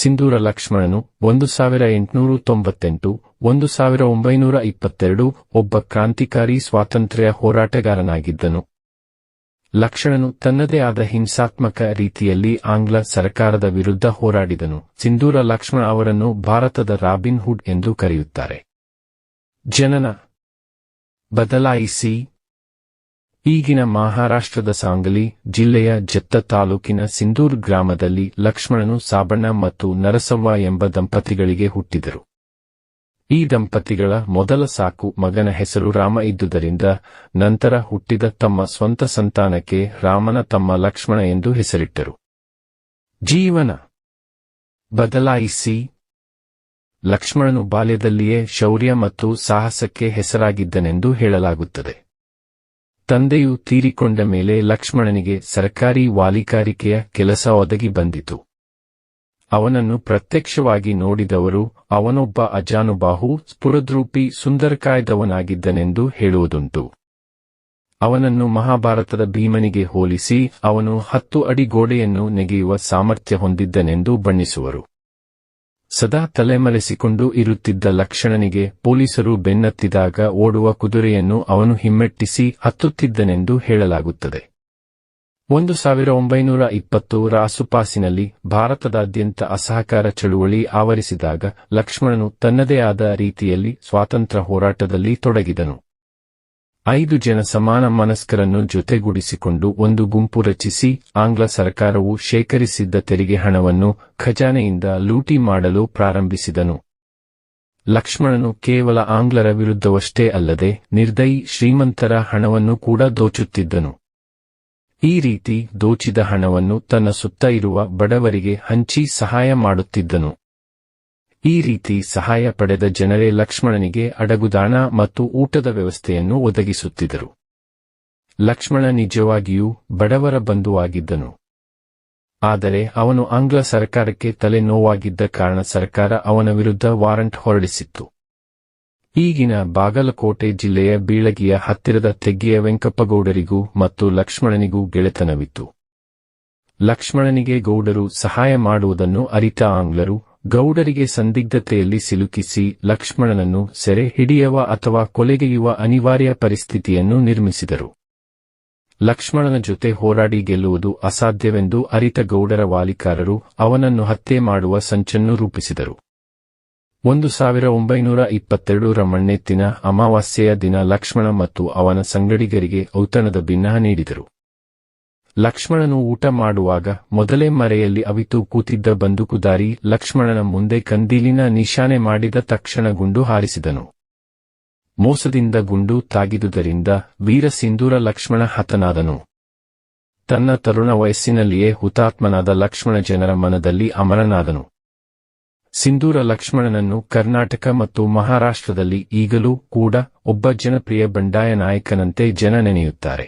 ಸಿಂಧೂರ ಲಕ್ಷ್ಮಣನು 1898 1922 ಒಬ್ಬ ಕ್ರಾಂತಿಕಾರಿ ಸ್ವಾತಂತ್ರ್ಯ ಹೋರಾಟಗಾರನಾಗಿದ್ದನು. ಲಕ್ಷ್ಮಣನು ತನ್ನದೇ ಆದ ಹಿಂಸಾತ್ಮಕ ರೀತಿಯಲ್ಲಿ ಆಂಗ್ಲ ಸರ್ಕಾರದ ವಿರುದ್ಧ ಹೋರಾಡಿದನು. ಸಿಂಧೂರ ಲಕ್ಷ್ಮಣ ಅವರನ್ನು ಭಾರತದ ರಾಬಿನ್ ಹುಡ್ ಎಂದು ಕರೆಯುತ್ತಾರೆ. ಜನನ ಬದಲಾಯಿಸಿ. ಈಗಿನ ಮಹಾರಾಷ್ಟ್ರದ ಸಾಂಗಲಿ ಜಿಲ್ಲೆಯ ಜತ್ತ ತಾಲೂಕಿನ ಸಿಂಧೂರ್ ಗ್ರಾಮದಲ್ಲಿ ಲಕ್ಷ್ಮಣನು ಸಾಬಣ್ಣ ಮತ್ತು ನರಸವ್ವ ಎಂಬ ದಂಪತಿಗಳಿಗೆ ಹುಟ್ಟಿದರು. ಈ ದಂಪತಿಗಳ ಮೊದಲ ಸಾಕು ಮಗನ ಹೆಸರು ರಾಮ ಇದ್ದುದರಿಂದ ನಂತರ ಹುಟ್ಟಿದ ತಮ್ಮ ಸ್ವಂತ ಸಂತಾನಕ್ಕೆ ರಾಮನ ತಮ್ಮ ಲಕ್ಷ್ಮಣ ಎಂದು ಹೆಸರಿಟ್ಟರು. ಜೀವನ ಬದಲಾಯಿಸಿ. ಲಕ್ಷ್ಮಣನು ಬಾಲ್ಯದಲ್ಲಿಯೇ ಶೌರ್ಯ ಮತ್ತು ಸಾಹಸಕ್ಕೆ ಹೆಸರಾಗಿದ್ದನೆಂದು ಹೇಳಲಾಗುತ್ತದೆ. ತಂದೆಯು ತೀರಿಕೊಂಡ ಮೇಲೆ ಲಕ್ಷ್ಮಣನಿಗೆ ಸರ್ಕಾರಿ ವಾಲಿಕಾರಿಕೆಯ ಕೆಲಸ ಒದಗಿ ಬಂದಿತು. ಅವನನ್ನು ಪ್ರತ್ಯಕ್ಷವಾಗಿ ನೋಡಿದವರು ಅವನೊಬ್ಬ ಅಜಾನುಬಾಹು ಸ್ಫುರದ್ರೂಪಿ ಸುಂದರಕಾಯದವನಾಗಿದ್ದನೆಂದು ಹೇಳುವುದುಂಟು. ಅವನನ್ನು ಮಹಾಭಾರತದ ಭೀಮನಿಗೆ ಹೋಲಿಸಿ ಅವನು 10 ಅಡಿ ಗೋಡೆಯನ್ನು ನೆಗೆಯುವ ಸಾಮರ್ಥ್ಯ ಹೊಂದಿದ್ದನೆಂದು ಬಣ್ಣಿಸುವರು. ಸದಾ ತಲೆಮರೆಸಿಕೊಂಡು ಇರುತ್ತಿದ್ದ ಲಕ್ಷ್ಮಣನಿಗೆ ಪೊಲೀಸರು ಬೆನ್ನತ್ತಿದಾಗ ಓಡುವ ಕುದುರೆಯನ್ನು ಅವನು ಹಿಮ್ಮೆಟ್ಟಿಸಿ ಹತ್ತುತ್ತಿದ್ದನೆಂದು ಹೇಳಲಾಗುತ್ತದೆ. 1920 ರ ಆಸುಪಾಸಿನಲ್ಲಿ ಭಾರತದಾದ್ಯಂತ ಅಸಹಕಾರ ಚಳುವಳಿ ಆವರಿಸಿದಾಗ ಲಕ್ಷ್ಮಣನು ತನ್ನದೇ ಆದ ರೀತಿಯಲ್ಲಿ ಸ್ವಾತಂತ್ರ್ಯ ಹೋರಾಟದಲ್ಲಿ ತೊಡಗಿದನು. 5 ಜನ ಸಮಾನ ಮನಸ್ಕರನ್ನು ಜೊತೆಗೂಡಿಸಿಕೊಂಡು ಒಂದು ಗುಂಪು ರಚಿಸಿ ಆಂಗ್ಲ ಸರ್ಕಾರವು ಶೇಖರಿಸಿದ್ದ ತೆರಿಗೆ ಹಣವನ್ನು ಖಜಾನೆಯಿಂದ ಲೂಟಿ ಮಾಡಲು ಪ್ರಾರಂಭಿಸಿದನು. ಲಕ್ಷ್ಮಣನು ಕೇವಲ ಆಂಗ್ಲರ ವಿರುದ್ಧವಷ್ಟೇ ಅಲ್ಲದೆ ನಿರ್ದಯಿ ಶ್ರೀಮಂತರ ಹಣವನ್ನು ಕೂಡ ದೋಚುತ್ತಿದ್ದನು. ಈ ರೀತಿ ದೋಚಿದ ಹಣವನ್ನು ತನ್ನ ಸುತ್ತ ಇರುವ ಬಡವರಿಗೆ ಹಂಚಿ ಸಹಾಯ ಮಾಡುತ್ತಿದ್ದನು. ಈ ರೀತಿ ಸಹಾಯ ಪಡೆದ ಜನರೇ ಲಕ್ಷ್ಮಣನಿಗೆ ಅಡಗುದಾಣ ಮತ್ತು ಊಟದ ವ್ಯವಸ್ಥೆಯನ್ನು ಒದಗಿಸುತ್ತಿದ್ದರು. ಲಕ್ಷ್ಮಣ ನಿಜವಾಗಿಯೂ ಬಡವರ ಬಂಧುವಾಗಿದ್ದನು. ಆದರೆ ಅವನು ಆಂಗ್ಲ ಸರ್ಕಾರಕ್ಕೆ ತಲೆನೋವಾಗಿದ್ದ ಕಾರಣ ಸರ್ಕಾರ ಅವನ ವಿರುದ್ಧ ವಾರಂಟ್ ಹೊರಡಿಸಿತ್ತು. ಈಗಿನ ಬಾಗಲಕೋಟೆ ಜಿಲ್ಲೆಯ ಬೀಳಗಿಯ ಹತ್ತಿರದ ತೆಗ್ಗೆಯ ವೆಂಕಪ್ಪಗೌಡರಿಗೂ ಮತ್ತು ಲಕ್ಷ್ಮಣನಿಗೂ ಗೆಳೆತನವಿತ್ತು. ಲಕ್ಷ್ಮಣನಿಗೆ ಗೌಡರು ಸಹಾಯ ಮಾಡುವುದನ್ನು ಅರಿತ ಆಂಗ್ಲರು ಗೌಡರಿಗೆ ಸಂದಿಗ್ಧತೆಯಲ್ಲಿ ಸಿಲುಕಿಸಿ ಲಕ್ಷ್ಮಣನನ್ನು ಸೆರೆ ಹಿಡಿಯುವ ಅಥವಾ ಕೊಲೆಗೈಯುವ ಅನಿವಾರ್ಯ ಪರಿಸ್ಥಿತಿಯನ್ನು ನಿರ್ಮಿಸಿದರು. ಲಕ್ಷ್ಮಣನ ಜೊತೆ ಹೋರಾಡಿ ಗೆಲ್ಲುವುದು ಅಸಾಧ್ಯವೆಂದು ಅರಿತ ಗೌಡರ ವಾಲಿಕಾರರು ಅವನನ್ನು ಹತ್ಯೆ ಮಾಡುವ ಸಂಚನ್ನು ರೂಪಿಸಿದರು. 1922 ರ ಮಣ್ಣೆತ್ತಿನ ಅಮಾವಾಸ್ಯೆಯ ದಿನ ಲಕ್ಷ್ಮಣ ಮತ್ತು ಅವನ ಸಂಗಡಿಗರಿಗೆ ಔತಣದ ಭಿನ್ನ ನೀಡಿದರು. ಲಕ್ಷ್ಮಣನು ಊಟ ಮಾಡುವಾಗ ಮೊದಲೇ ಮರೆಯಲ್ಲಿ ಅವಿತು ಕೂತಿದ್ದ ಬಂದೂಕುದಾರಿ ಲಕ್ಷ್ಮಣನ ಮುಂದೆ ಕಂದೀಲಿನ ನಿಶಾನೆ ಮಾಡಿದ ತಕ್ಷಣ ಗುಂಡು ಹಾರಿಸಿದನು. ಮೋಸದಿಂದ ಗುಂಡು ತಾಗಿದುದರಿಂದ ವೀರ ಸಿಂಧೂರ ಲಕ್ಷ್ಮಣ ಹತನಾದನು. ತನ್ನ ತರುಣ ವಯಸ್ಸಿನಲ್ಲಿಯೇ ಹುತಾತ್ಮನಾದ ಲಕ್ಷ್ಮಣ ಜನರ ಮನದಲ್ಲಿ ಅಮರನಾದನು. ಸಿಂಧೂರ ಲಕ್ಷ್ಮಣನನ್ನು ಕರ್ನಾಟಕ ಮತ್ತು ಮಹಾರಾಷ್ಟ್ರದಲ್ಲಿ ಈಗಲೂ ಕೂಡ ಒಬ್ಬ ಜನಪ್ರಿಯ ಬಂಡಾಯ ನಾಯಕನಂತೆ ಜನ ನೆನೆಯುತ್ತಾರೆ.